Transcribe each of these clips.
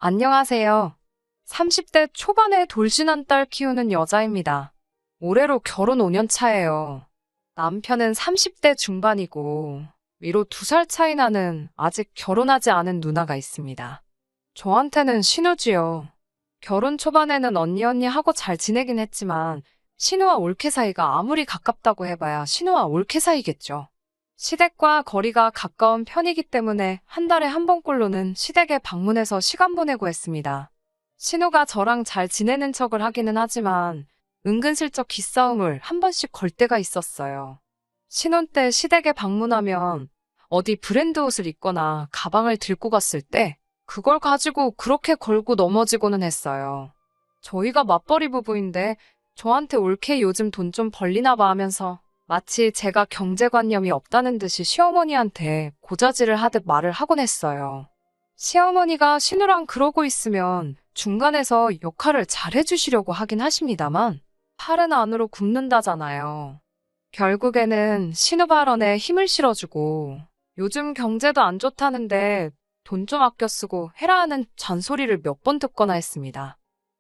안녕하세요. 30대 초반에 돌진한 딸 키우는 여자입니다. 올해로 결혼 5년 차예요. 남편은 30대 중반이고 위로 2살 차이 나는 아직 결혼하지 않은 누나가 있습니다. 저한테는 신우지요. 결혼 초반에는 언니 하고 잘 지내긴 했지만 신우와 올케 사이가 아무리 가깝다고 해봐야 신우와 올케 사이겠죠. 시댁과 거리가 가까운 편이기 때문에 한 달에 한 번꼴로는 시댁에 방문해서 시간 보내고 했습니다. 신우가 저랑 잘 지내는 척을 하기는 하지만 은근슬쩍 기싸움을 한 번씩 걸 때가 있었어요. 신혼 때 시댁에 방문하면 어디 브랜드 옷을 입거나 가방을 들고 갔을 때 그걸 가지고 그렇게 걸고 넘어지고는 했어요. 저희가 맞벌이 부부인데 저한테 올케 요즘 돈 좀 벌리나 봐 하면서 마치 제가 경제관념이 없다는 듯이 시어머니한테 고자질을 하듯 말을 하곤 했어요. 시어머니가 신우랑 그러고 있으면 중간에서 역할을 잘 해주시려고 하긴 하십니다만 팔은 안으로 굽는다잖아요. 결국에는 신우 발언에 힘을 실어주고 요즘 경제도 안 좋다는데 돈 좀 아껴 쓰고 해라 하는 잔소리를 몇 번 듣거나 했습니다.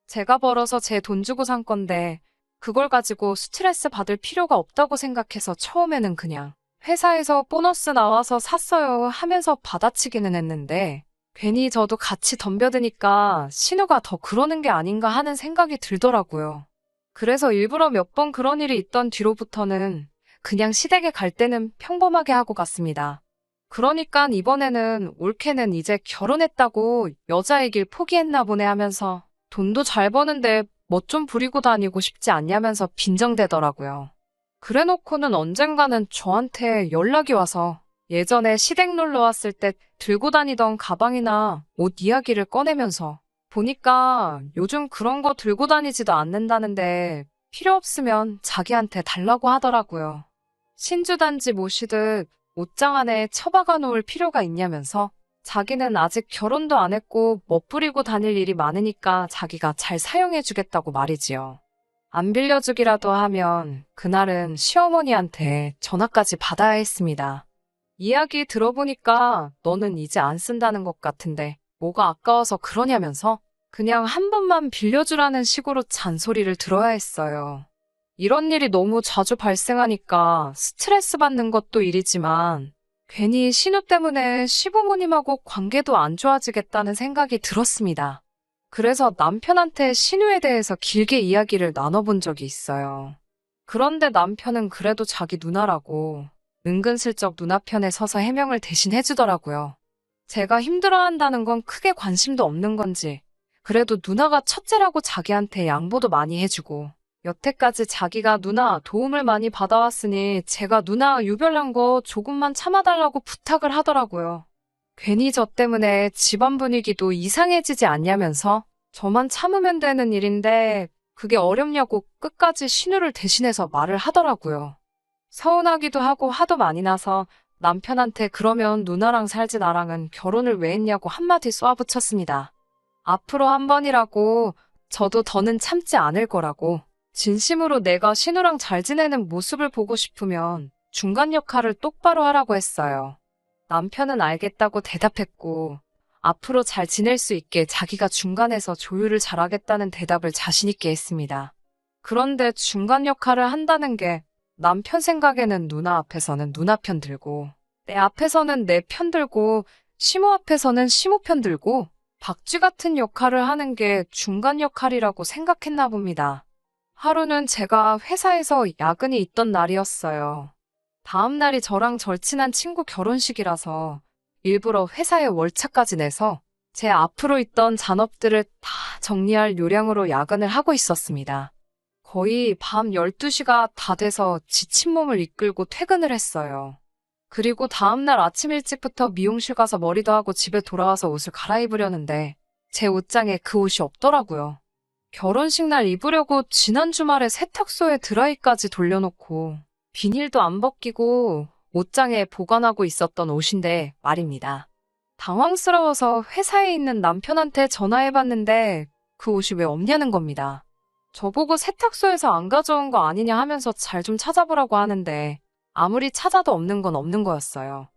제가 벌어서 제 돈 주고 산 건데 그걸 가지고 스트레스 받을 필요가 없다고 생각해서 처음에는 그냥 회사에서 보너스 나와서 샀어요 하면서 받아치기는 했는데 괜히 저도 같이 덤벼드니까 신우가 더 그러는 게 아닌가 하는 생각이 들더라고요. 그래서 일부러 몇 번 그런 일이 있던 뒤로부터는 그냥 시댁에 갈 때는 평범하게 하고 갔습니다. 그러니까 이번에는 올케는 이제 결혼했다고 여자이길 포기했나 보네 하면서 돈도 잘 버는데 멋 좀 부리고 다니고 싶지 않냐면서 빈정대더라고요. 그래놓고는 언젠가는 저한테 연락이 와서 예전에 시댁 놀러 왔을 때 들고 다니던 가방이나 옷 이야기를 꺼내면서 보니까 요즘 그런 거 들고 다니지도 않는다는데 필요 없으면 자기한테 달라고 하더라고요. 신주단지 모시듯 옷장 안에 처박아 놓을 필요가 있냐면서 자기는 아직 결혼도 안 했고 멋부리고 다닐 일이 많으니까 자기가 잘 사용해주겠다고 말이지요. 안 빌려주기라도 하면 그날은 시어머니한테 전화까지 받아야 했습니다. 이야기 들어보니까 너는 이제 안 쓴다는 것 같은데 뭐가 아까워서 그러냐면서 그냥 한 번만 빌려주라는 식으로 잔소리를 들어야 했어요. 이런 일이 너무 자주 발생하니까 스트레스 받는 것도 일이지만 괜히 신우 때문에 시부모님하고 관계도 안 좋아지겠다는 생각이 들었습니다. 그래서 남편한테 신우에 대해서 길게 이야기를 나눠본 적이 있어요. 그런데 남편은 그래도 자기 누나라고 은근슬쩍 누나 편에 서서 해명을 대신 해주더라고요. 제가 힘들어한다는 건 크게 관심도 없는 건지 그래도 누나가 첫째라고 자기한테 양보도 많이 해주고 여태까지 자기가 누나 도움을 많이 받아왔으니 제가 누나 유별난 거 조금만 참아달라고 부탁을 하더라고요. 괜히 저 때문에 집안 분위기도 이상해지지 않냐면서 저만 참으면 되는 일인데 그게 어렵냐고 끝까지 신우를 대신해서 말을 하더라고요. 서운하기도 하고 화도 많이 나서 남편한테 그러면 누나랑 살지 나랑은 결혼을 왜 했냐고 한마디 쏘아붙였습니다. 앞으로 한 번이라고 저도 더는 참지 않을 거라고. 진심으로 내가 신우랑 잘 지내는 모습을 보고 싶으면 중간 역할을 똑바로 하라고 했어요. 남편은 알겠다고 대답했고 앞으로 잘 지낼 수 있게 자기가 중간에서 조율을 잘하겠다는 대답을 자신 있게 했습니다. 그런데 중간 역할을 한다는 게 남편 생각에는 누나 앞에서는 누나 편 들고 내 앞에서는 내 편 들고 시모 앞에서는 시모 편 들고 박쥐 같은 역할을 하는 게 중간 역할이라고 생각했나 봅니다. 하루는 제가 회사에서 야근이 있던 날이었어요. 다음 날이 저랑 절친한 친구 결혼식이라서 일부러 회사에 월차까지 내서 제 앞으로 있던 잔업들을 다 정리할 요량으로 야근을 하고 있었습니다. 거의 밤 12시가 다 돼서 지친 몸을 이끌고 퇴근을 했어요. 그리고 다음날 아침 일찍부터 미용실 가서 머리도 하고 집에 돌아와서 옷을 갈아입으려는데 제 옷장에 그 옷이 없더라고요. 결혼식 날 입으려고 지난 주말에 세탁소에 드라이까지 돌려놓고 비닐도 안 벗기고 옷장에 보관하고 있었던 옷인데 말입니다. 당황스러워서 회사에 있는 남편한테 전화해봤는데 그 옷이 왜 없냐는 겁니다. 저보고 세탁소에서 안 가져온 거 아니냐 하면서 잘 좀 찾아보라고 하는데 아무리 찾아도 없는 건 없는 거였어요.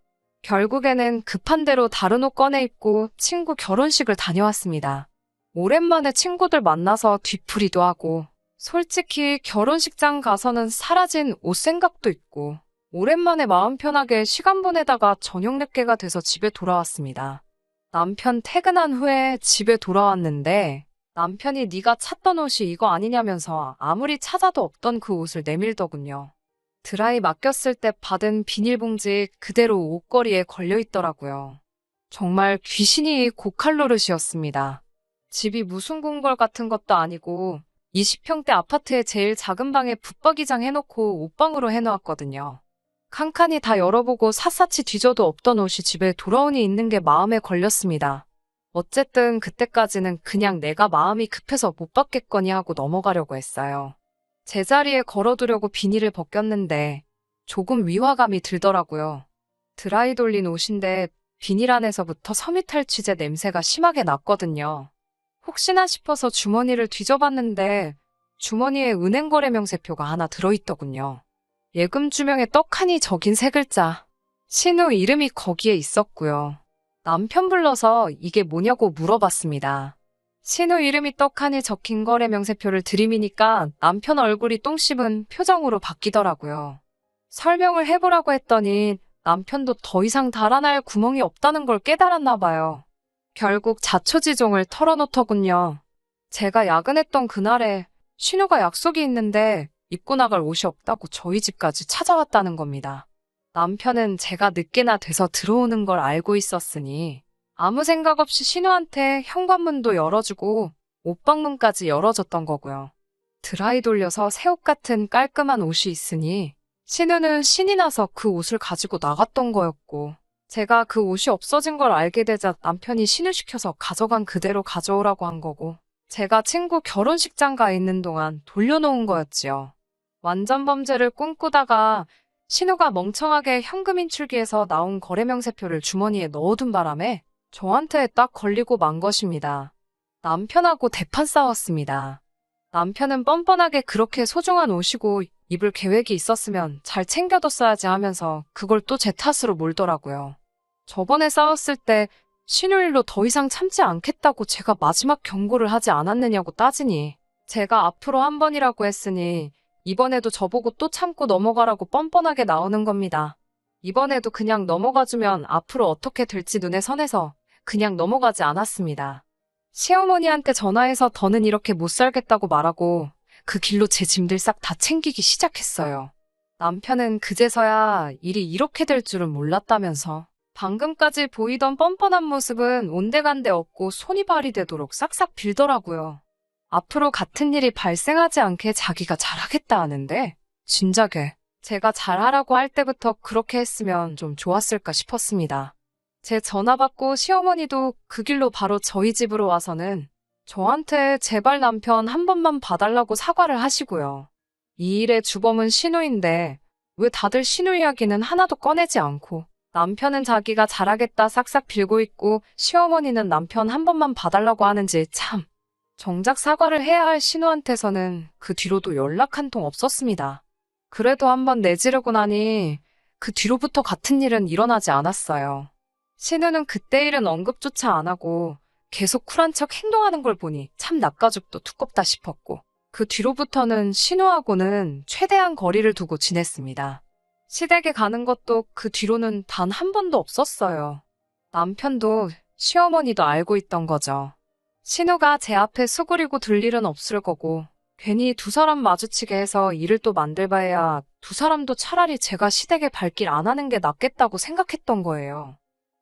결국에는 급한 대로 다른 옷 꺼내 입고 친구 결혼식을 다녀왔습니다. 오랜만에 친구들 만나서 뒤풀이도 하고, 솔직히 결혼식장 가서는 사라진 옷 생각도 있고, 오랜만에 마음 편하게 시간 보내다가 저녁 늦게가 돼서 집에 돌아왔습니다. 남편 퇴근한 후에 집에 돌아왔는데 남편이 네가 찾던 옷이 이거 아니냐면서 아무리 찾아도 없던 그 옷을 내밀더군요. 드라이 맡겼을 때 받은 비닐봉지 그대로 옷걸이에 걸려 있더라고요. 정말 귀신이 고칼로릇이었습니다. 집이 무슨 궁궐 같은 것도 아니고 20평대 아파트의 제일 작은 방에 붙박이장 해놓고 옷방으로 해놓았거든요. 칸칸이 다 열어보고 샅샅이 뒤져도 없던 옷이 집에 돌아오니 있는 게 마음에 걸렸습니다. 어쨌든 그때까지는 그냥 내가 마음이 급해서 못 받겠거니 하고 넘어가려고 했어요. 제자리에 걸어두려고 비닐을 벗겼는데 조금 위화감이 들더라고요. 드라이 돌린 옷인데 비닐 안에서부터 섬유탈 취재 냄새가 심하게 났거든요. 혹시나 싶어서 주머니를 뒤져봤는데 주머니에 은행거래명세표가 하나 들어있더군요. 예금 주명에 떡하니 적인 세 글자. 신우 이름이 거기에 있었고요. 남편 불러서 이게 뭐냐고 물어봤습니다. 신우 이름이 떡하니 적힌 거래 명세표를 들이미니까 남편 얼굴이 똥 씹은 표정으로 바뀌더라고요. 설명을 해보라고 했더니 남편도 더 이상 달아날 구멍이 없다는 걸 깨달았나 봐요. 결국 자초지종을 털어놓더군요. 제가 야근했던 그날에 신우가 약속이 있는데 입고 나갈 옷이 없다고 저희 집까지 찾아왔다는 겁니다. 남편은 제가 늦게나 돼서 들어오는 걸 알고 있었으니 아무 생각 없이 신우한테 현관문도 열어주고 옷방문까지 열어줬던 거고요. 드라이 돌려서 새 옷 같은 깔끔한 옷이 있으니 신우는 신이 나서 그 옷을 가지고 나갔던 거였고 제가 그 옷이 없어진 걸 알게 되자 남편이 신우시켜서 가져간 그대로 가져오라고 한 거고 제가 친구 결혼식장 가 있는 동안 돌려놓은 거였지요. 완전 범죄를 꿈꾸다가 신우가 멍청하게 현금 인출기에서 나온 거래명세표를 주머니에 넣어둔 바람에 저한테 딱 걸리고 만 것입니다. 남편하고 대판 싸웠습니다. 남편은 뻔뻔하게 그렇게 소중한 옷이고 입을 계획이 있었으면 잘 챙겨뒀어야지 하면서 그걸 또 제 탓으로 몰더라고요. 저번에 싸웠을 때 신우 일로 더 이상 참지 않겠다고 제가 마지막 경고를 하지 않았느냐고 따지니 제가 앞으로 한 번이라고 했으니 이번에도 저보고 또 참고 넘어가라고 뻔뻔하게 나오는 겁니다. 이번에도 그냥 넘어가주면 앞으로 어떻게 될지 눈에 선해서 그냥 넘어가지 않았습니다. 시어머니한테 전화해서 더는 이렇게 못 살겠다고 말하고 그 길로 제 짐들 싹 다 챙기기 시작했어요. 남편은 그제서야 일이 이렇게 될 줄은 몰랐다면서 방금까지 보이던 뻔뻔한 모습은 온데간데 없고 손이 발이 되도록 싹싹 빌더라고요. 앞으로 같은 일이 발생하지 않게 자기가 잘하겠다 하는데 진작에 제가 잘하라고 할 때부터 그렇게 했으면 좀 좋았을까 싶었습니다. 제 전화 받고 시어머니도 그 길로 바로 저희 집으로 와서는 저한테 제발 남편 한 번만 봐달라고 사과를 하시고요. 이 일의 주범은 신우인데 왜 다들 신우 이야기는 하나도 꺼내지 않고 남편은 자기가 잘하겠다 싹싹 빌고 있고 시어머니는 남편 한 번만 봐달라고 하는지 참. 정작 사과를 해야 할 신우한테서는 그 뒤로도 연락 한 통 없었습니다. 그래도 한번 내지르고 나니 그 뒤로부터 같은 일은 일어나지 않았어요. 신우는 그때 일은 언급조차 안 하고 계속 쿨한 척 행동하는 걸 보니 참 낯가죽도 두껍다 싶었고 그 뒤로부터는 신우하고는 최대한 거리를 두고 지냈습니다. 시댁에 가는 것도 그 뒤로는 단 한 번도 없었어요. 남편도 시어머니도 알고 있던 거죠. 신우가 제 앞에 수그리고 들 일은 없을 거고 괜히 두 사람 마주치게 해서 일을 또 만들봐야 두 사람도 차라리 제가 시댁에 발길 안 하는 게 낫겠다고 생각했던 거예요.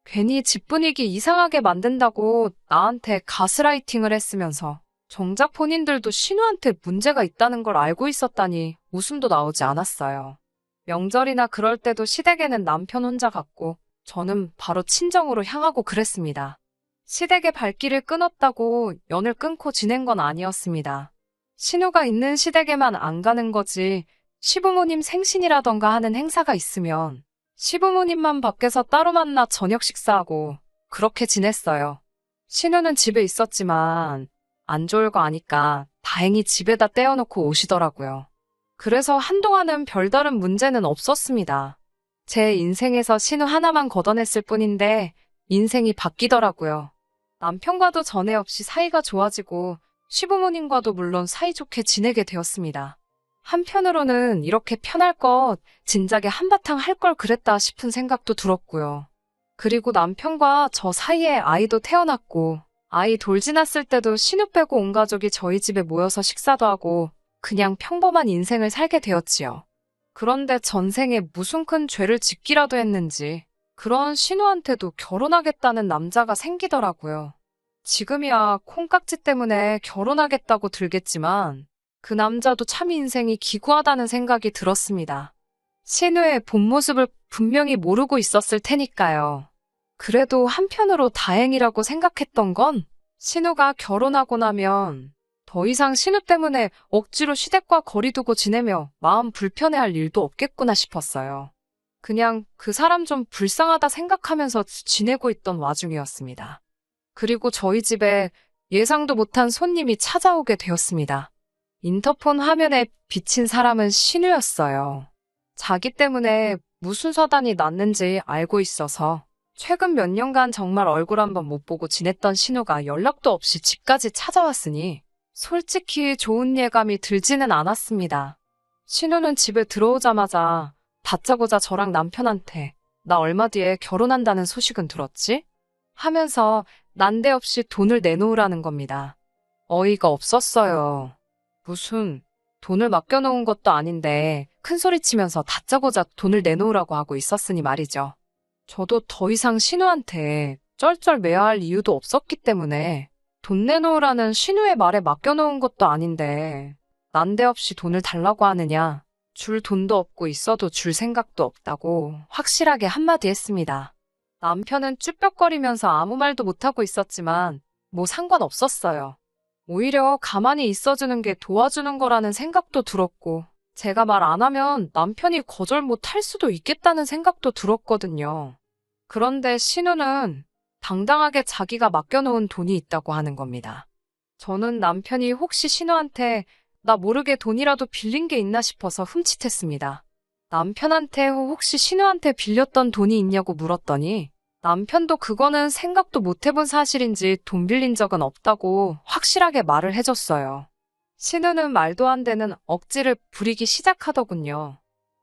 괜히 집 분위기 이상하게 만든다고 나한테 가스라이팅을 했으면서 정작 본인들도 신우한테 문제가 있다는 걸 알고 있었다니 웃음도 나오지 않았어요. 명절이나 그럴 때도 시댁에는 남편 혼자 갔고 저는 바로 친정으로 향하고 그랬습니다. 시댁의 발길을 끊었다고 연을 끊고 지낸 건 아니었습니다. 신우가 있는 시댁에만 안 가는 거지 시부모님 생신이라던가 하는 행사가 있으면 시부모님만 밖에서 따로 만나 저녁 식사하고 그렇게 지냈어요. 신우는 집에 있었지만 안 좋을 거 아니까 다행히 집에다 떼어놓고 오시더라고요. 그래서 한동안은 별다른 문제는 없었습니다. 제 인생에서 신우 하나만 걷어냈을 뿐인데 인생이 바뀌더라고요. 남편과도 전에 없이 사이가 좋아지고 시부모님과도 물론 사이좋게 지내게 되었습니다. 한편으로는 이렇게 편할 것 진작에 한바탕 할 걸 그랬다 싶은 생각도 들었고요. 그리고 남편과 저 사이에 아이도 태어났고 아이 돌 지났을 때도 신우 빼고 온 가족이 저희 집에 모여서 식사도 하고 그냥 평범한 인생을 살게 되었지요. 그런데 전생에 무슨 큰 죄를 짓기라도 했는지 그런 신우한테도 결혼하겠다는 남자가 생기더라고요. 지금이야 콩깍지 때문에 결혼하겠다고 들겠지만 그 남자도 참 인생이 기구하다는 생각이 들었습니다. 신우의 본 모습을 분명히 모르고 있었을 테니까요. 그래도 한편으로 다행이라고 생각했던 건 신우가 결혼하고 나면 더 이상 신우 때문에 억지로 시댁과 거리 두고 지내며 마음 불편해할 일도 없겠구나 싶었어요. 그냥 그 사람 좀 불쌍하다 생각하면서 지내고 있던 와중이었습니다. 그리고 저희 집에 예상도 못한 손님이 찾아오게 되었습니다. 인터폰 화면에 비친 사람은 신우였어요. 자기 때문에 무슨 사단이 났는지 알고 있어서 최근 몇 년간 정말 얼굴 한번 못 보고 지냈던 신우가 연락도 없이 집까지 찾아왔으니 솔직히 좋은 예감이 들지는 않았습니다. 신우는 집에 들어오자마자 다짜고짜 저랑 남편한테 나 얼마 뒤에 결혼한다는 소식은 들었지? 하면서 난데없이 돈을 내놓으라는 겁니다. 어이가 없었어요. 무슨 돈을 맡겨놓은 것도 아닌데 큰소리치면서 다짜고짜 돈을 내놓으라고 하고 있었으니 말이죠. 저도 더 이상 신우한테 쩔쩔매야 할 이유도 없었기 때문에 돈 내놓으라는 신우의 말에 맡겨놓은 것도 아닌데 난데없이 돈을 달라고 하느냐, 줄 돈도 없고 있어도 줄 생각도 없다고 확실하게 한마디 했습니다. 남편은 쭈뼛거리면서 아무 말도 못하고 있었지만 뭐 상관없었어요. 오히려 가만히 있어주는 게 도와주는 거라는 생각도 들었고 제가 말 안 하면 남편이 거절 못 할 수도 있겠다는 생각도 들었거든요. 그런데 신우는 당당하게 자기가 맡겨놓은 돈이 있다고 하는 겁니다. 저는 남편이 혹시 신우한테 나 모르게 돈이라도 빌린 게 있나 싶어서 흠칫했습니다. 남편한테 혹시 신우한테 빌렸던 돈이 있냐고 물었더니 남편도 그거는 생각도 못 해본 사실인지 돈 빌린 적은 없다고 확실하게 말을 해줬어요. 신우는 말도 안 되는 억지를 부리기 시작하더군요.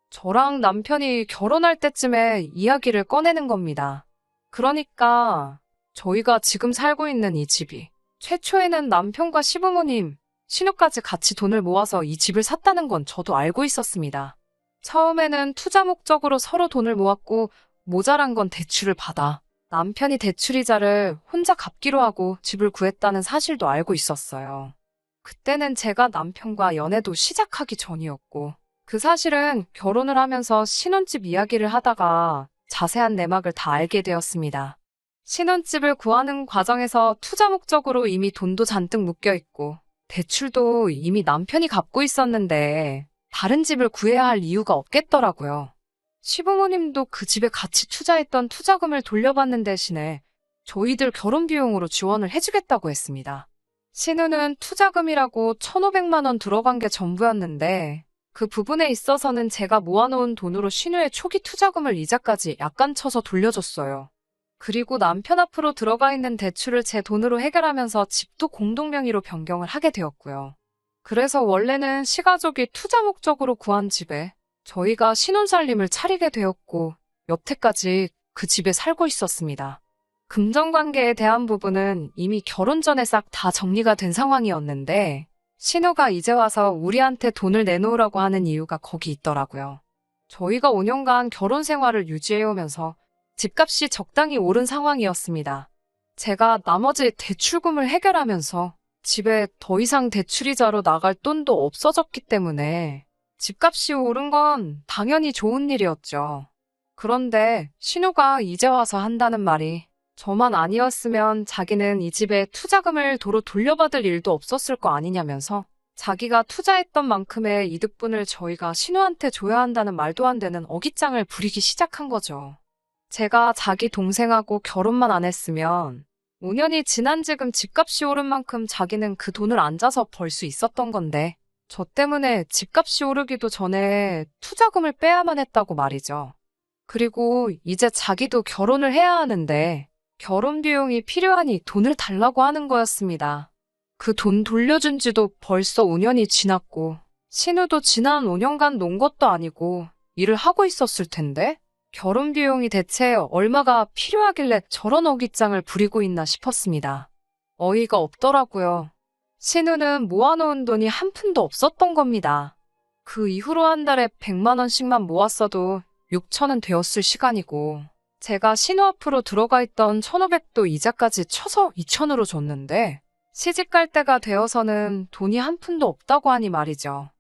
저랑 남편이 결혼할 때쯤에 이야기를 꺼내는 겁니다. 그러니까 저희가 지금 살고 있는 이 집이 최초에는 남편과 시부모님, 신우까지 같이 돈을 모아서 이 집을 샀다는 건 저도 알고 있었습니다. 처음에는 투자 목적으로 서로 돈을 모았고 모자란 건 대출을 받아 남편이 대출이자를 혼자 갚기로 하고 집을 구했다는 사실도 알고 있었어요. 그때는 제가 남편과 연애도 시작하기 전이었고 그 사실은 결혼을 하면서 신혼집 이야기를 하다가 자세한 내막을 다 알게 되었습니다. 신혼집을 구하는 과정에서 투자 목적으로 이미 돈도 잔뜩 묶여 있고 대출도 이미 남편이 갚고 있었는데 다른 집을 구해야 할 이유가 없겠더라고요. 시부모님도 그 집에 같이 투자했던 투자금을 돌려받는 대신에 저희들 결혼 비용으로 지원을 해주겠다고 했습니다. 신우는 투자금이라고 1,500만 원 들어간 게 전부였는데 그 부분에 있어서는 제가 모아놓은 돈으로 신우의 초기 투자금을 이자까지 약간 쳐서 돌려줬어요. 그리고 남편 앞으로 들어가 있는 대출을 제 돈으로 해결하면서 집도 공동명의로 변경을 하게 되었고요. 그래서 원래는 시가족이 투자 목적으로 구한 집에 저희가 신혼살림을 차리게 되었고 여태까지 그 집에 살고 있었습니다. 금전관계에 대한 부분은 이미 결혼 전에 싹 다 정리가 된 상황이었는데 신우가 이제 와서 우리한테 돈을 내놓으라고 하는 이유가 거기 있더라고요. 저희가 5년간 결혼 생활을 유지해오면서 집값이 적당히 오른 상황이었습니다. 제가 나머지 대출금을 해결하면서 집에 더 이상 대출이자로 나갈 돈도 없어졌기 때문에 집값이 오른 건 당연히 좋은 일이었죠. 그런데 신우가 이제 와서 한다는 말이 저만 아니었으면 자기는 이 집에 투자금을 도로 돌려받을 일도 없었을 거 아니냐면서 자기가 투자했던 만큼의 이득분을 저희가 신우한테 줘야 한다는 말도 안 되는 어깃장을 부리기 시작한 거죠. 제가 자기 동생하고 결혼만 안 했으면 5년이 지난 지금 집값이 오른 만큼 자기는 그 돈을 앉아서 벌 수 있었던 건데 저 때문에 집값이 오르기도 전에 투자금을 빼야만 했다고 말이죠. 그리고 이제 자기도 결혼을 해야 하는데 결혼 비용이 필요하니 돈을 달라고 하는 거였습니다. 그 돈 돌려준 지도 벌써 5년이 지났고 신우도 지난 5년간 논 것도 아니고 일을 하고 있었을 텐데 결혼 비용이 대체 얼마가 필요하길래 저런 어깃장을 부리고 있나 싶었습니다. 어이가 없더라고요. 신우는 모아놓은 돈이 한 푼도 없었던 겁니다. 그 이후로 한 달에 100만 원씩만 모았어도 6천은 되었을 시간이고 제가 신우 앞으로 들어가 있던 1,500도 이자까지 쳐서 2천으로 줬는데 시집갈 때가 되어서는 돈이 한 푼도 없다고 하니 말이죠.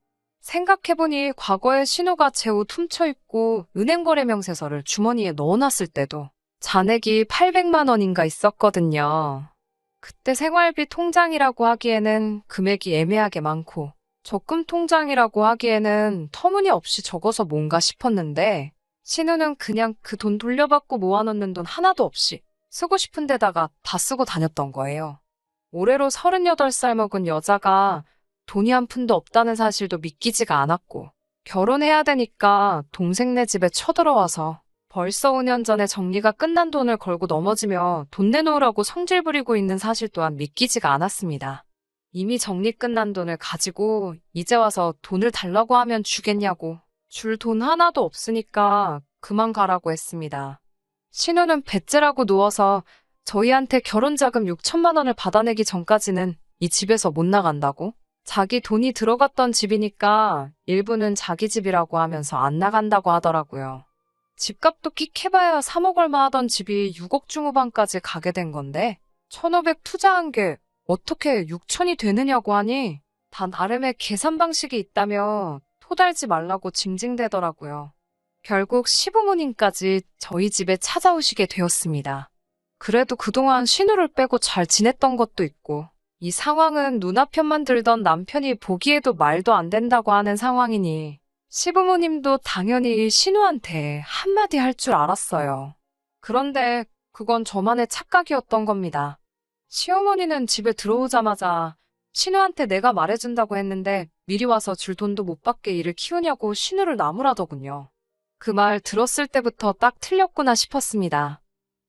생각해보니 과거에 신우가 제 옷 훔쳐입고 은행 거래 명세서를 주머니에 넣어놨을 때도 잔액이 800만 원인가 있었거든요. 그때 생활비 통장이라고 하기에는 금액이 애매하게 많고 적금 통장이라고 하기에는 터무니없이 적어서 뭔가 싶었는데 신우는 그냥 그 돈 돌려받고 모아놓는 돈 하나도 없이 쓰고 싶은 데다가 다 쓰고 다녔던 거예요. 올해로 38살 먹은 여자가 돈이 한 푼도 없다는 사실도 믿기지가 않았고 결혼해야 되니까 동생네 집에 쳐들어와서 벌써 5년 전에 정리가 끝난 돈을 걸고 넘어지며 돈 내놓으라고 성질 부리고 있는 사실 또한 믿기지가 않았습니다. 이미 정리 끝난 돈을 가지고 이제 와서 돈을 달라고 하면 주겠냐고 줄 돈 하나도 없으니까 그만 가라고 했습니다. 신우는 배째라고 누워서 저희한테 결혼자금 6천만 원을 받아내기 전까지는 이 집에서 못 나간다고? 자기 돈이 들어갔던 집이니까 일부는 자기 집이라고 하면서 안 나간다고 하더라고요. 집값도 끽 해봐야 3억 얼마 하던 집이 6억 중후반까지 가게 된 건데 1,500 투자한 게 어떻게 6천이 되느냐고 하니 다 나름의 계산 방식이 있다며 토달지 말라고 징징대더라고요. 결국 시부모님까지 저희 집에 찾아오시게 되었습니다. 그래도 그동안 신우를 빼고 잘 지냈던 것도 있고 이 상황은 누나 편만 들던 남편이 보기에도 말도 안 된다고 하는 상황이니 시부모님도 당연히 신우한테 한마디 할 줄 알았어요. 그런데 그건 저만의 착각이었던 겁니다. 시어머니는 집에 들어오자마자 신우한테 내가 말해준다고 했는데 미리 와서 줄 돈도 못 받게 일을 키우냐고 신우를 나무라더군요. 그 말 들었을 때부터 딱 틀렸구나 싶었습니다.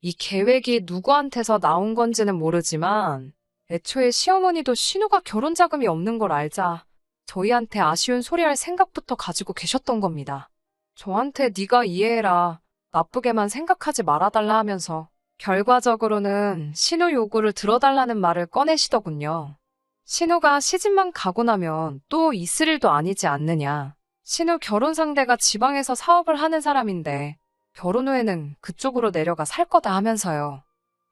이 계획이 누구한테서 나온 건지는 모르지만 애초에 시어머니도 신우가 결혼 자금이 없는 걸 알자 저희한테 아쉬운 소리 할 생각부터 가지고 계셨던 겁니다. 저한테 네가 이해해라, 나쁘게만 생각하지 말아달라 하면서 결과적으로는 신우 요구를 들어달라는 말을 꺼내시더군요. 신우가 시집만 가고 나면 또 있을 일도 아니지 않느냐. 신우 결혼 상대가 지방에서 사업을 하는 사람인데 결혼 후에는 그쪽으로 내려가 살 거다 하면서요.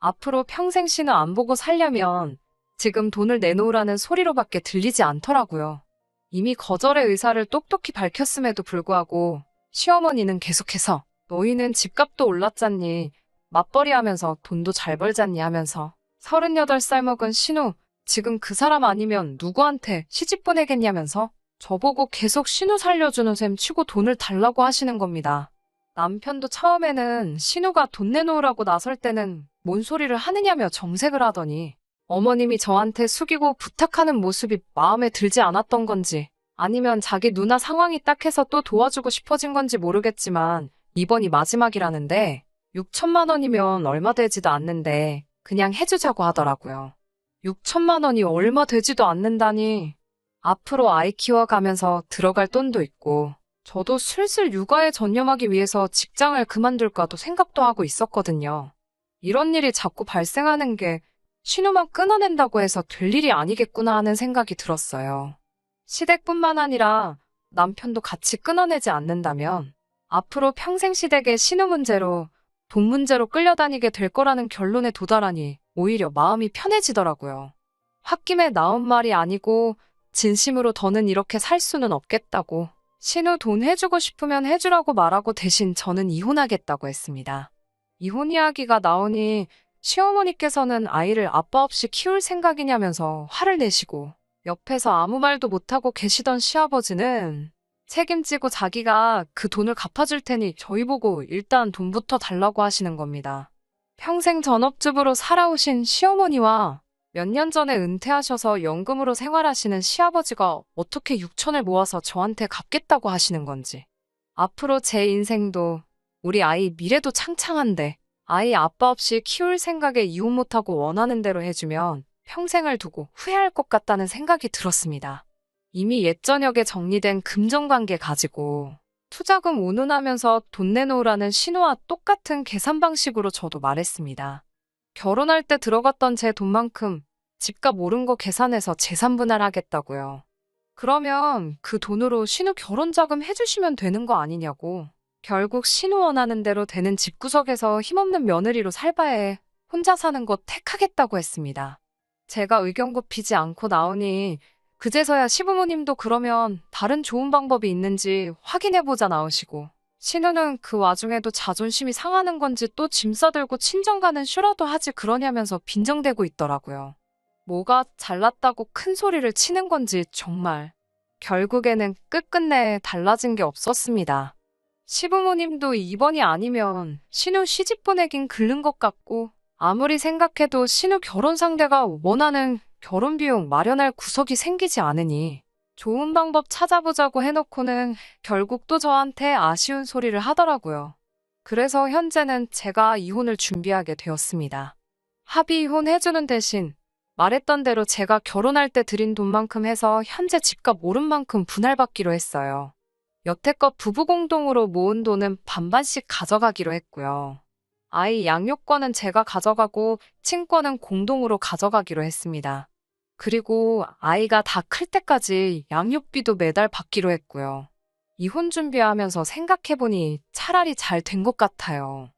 앞으로 평생 신우 안 보고 살려면 지금 돈을 내놓으라는 소리로밖에 들리지 않더라고요. 이미 거절의 의사를 똑똑히 밝혔음에도 불구하고 시어머니는 계속해서 너희는 집값도 올랐잖니, 맞벌이 하면서 돈도 잘 벌잖니 하면서 38살 먹은 신우, 지금 그 사람 아니면 누구한테 시집 보내겠냐면서 저보고 계속 신우 살려주는 셈 치고 돈을 달라고 하시는 겁니다. 남편도 처음에는 신우가 돈 내놓으라고 나설 때는 뭔 소리를 하느냐며 정색을 하더니 어머님이 저한테 숙이고 부탁하는 모습이 마음에 들지 않았던 건지 아니면 자기 누나 상황이 딱해서 또 도와주고 싶어진 건지 모르겠지만 이번이 마지막이라는데 6천만 원이면 얼마 되지도 않는데 그냥 해주자고 하더라고요. 6천만 원이 얼마 되지도 않는다니. 앞으로 아이 키워가면서 들어갈 돈도 있고 저도 슬슬 육아에 전념하기 위해서 직장을 그만둘까도 생각도 하고 있었거든요. 이런 일이 자꾸 발생하는 게 신우만 끊어낸다고 해서 될 일이 아니겠구나 하는 생각이 들었어요. 시댁뿐만 아니라 남편도 같이 끊어내지 않는다면 앞으로 평생 시댁의 신우 문제로 돈 문제로 끌려다니게 될 거라는 결론에 도달하니 오히려 마음이 편해지더라고요. 홧김에 나온 말이 아니고 진심으로 더는 이렇게 살 수는 없겠다고 신우 돈 해주고 싶으면 해주라고 말하고 대신 저는 이혼하겠다고 했습니다. 이혼 이야기가 나오니 시어머니께서는 아이를 아빠 없이 키울 생각이냐면서 화를 내시고 옆에서 아무 말도 못하고 계시던 시아버지는 책임지고 자기가 그 돈을 갚아줄 테니 저희 보고 일단 돈부터 달라고 하시는 겁니다. 평생 전업주부로 살아오신 시어머니와 몇 년 전에 은퇴하셔서 연금으로 생활하시는 시아버지가 어떻게 6천을 모아서 저한테 갚겠다고 하시는 건지. 앞으로 제 인생도 우리 아이 미래도 창창한데 아이 아빠 없이 키울 생각에 이혼 못하고 원하는 대로 해주면 평생을 두고 후회할 것 같다는 생각이 들었습니다. 이미 옛저녁에 정리된 금전관계 가지고 투자금 운운하면서 돈 내놓으라는 신호와 똑같은 계산 방식으로 저도 말했습니다. 결혼할 때 들어갔던 제 돈만큼 집값 오른 거 계산해서 재산 분할하겠다고요. 그러면 그 돈으로 신우 결혼자금 해주시면 되는 거 아니냐고. 결국 신우 원하는 대로 되는 집구석에서 힘없는 며느리로 살 바에 혼자 사는 거 택하겠다고 했습니다. 제가 의견 굽히지 않고 나오니 그제서야 시부모님도 그러면 다른 좋은 방법이 있는지 확인해보자 나오시고, 신우는 그 와중에도 자존심이 상하는 건지 또 짐 싸들고 친정 가는 쇼라도 하지 그러냐면서 빈정대고 있더라고요. 뭐가 잘났다고 큰 소리를 치는 건지 정말. 결국에는 끝끝내 달라진 게 없었습니다. 시부모님도 이번이 아니면 신우 시집 보내긴 글른 것 같고, 아무리 생각해도 신우 결혼 상대가 원하는 결혼 비용 마련할 구석이 생기지 않으니 좋은 방법 찾아보자고 해놓고는 결국 또 저한테 아쉬운 소리를 하더라고요. 그래서 현재는 제가 이혼을 준비하게 되었습니다. 합의 이혼 해주는 대신 말했던 대로 제가 결혼할 때 드린 돈만큼 해서 현재 집값 오른 만큼 분할받기로 했어요. 여태껏 부부 공동으로 모은 돈은 반반씩 가져가기로 했고요. 아이 양육권은 제가 가져가고 친권은 공동으로 가져가기로 했습니다. 그리고 아이가 다 클 때까지 양육비도 매달 받기로 했고요. 이혼 준비하면서 생각해보니 차라리 잘 된 것 같아요.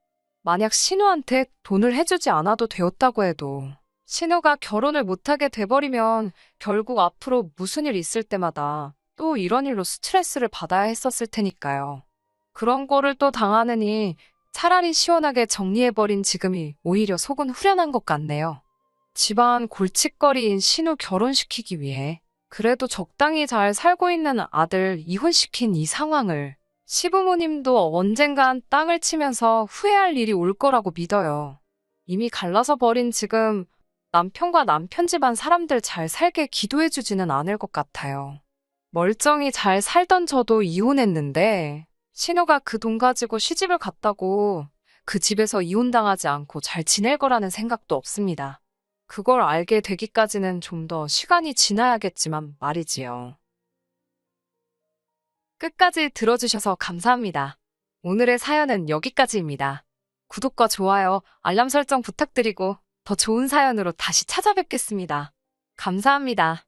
만약 신우한테 돈을 해주지 않아도 되었다고 해도 신우가 결혼을 못하게 돼버리면 결국 앞으로 무슨 일 있을 때마다 또 이런 일로 스트레스를 받아야 했었을 테니까요. 그런 거를 또 당하느니 차라리 시원하게 정리해버린 지금이 오히려 속은 후련한 것 같네요. 집안 골칫거리인 신우 결혼시키기 위해 그래도 적당히 잘 살고 있는 아들 이혼시킨 이 상황을 시부모님도 언젠간 땅을 치면서 후회할 일이 올 거라고 믿어요. 이미 갈라서 버린 지금 남편과 남편 집안 사람들 잘 살게 기도해주지는 않을 것 같아요. 멀쩡히 잘 살던 저도 이혼했는데 신우가 그 돈 가지고 시집을 갔다고 그 집에서 이혼당하지 않고 잘 지낼 거라는 생각도 없습니다. 그걸 알게 되기까지는 좀 더 시간이 지나야겠지만 말이지요. 끝까지 들어주셔서 감사합니다. 오늘의 사연은 여기까지입니다. 구독과 좋아요, 알람 설정 부탁드리고 더 좋은 사연으로 다시 찾아뵙겠습니다. 감사합니다.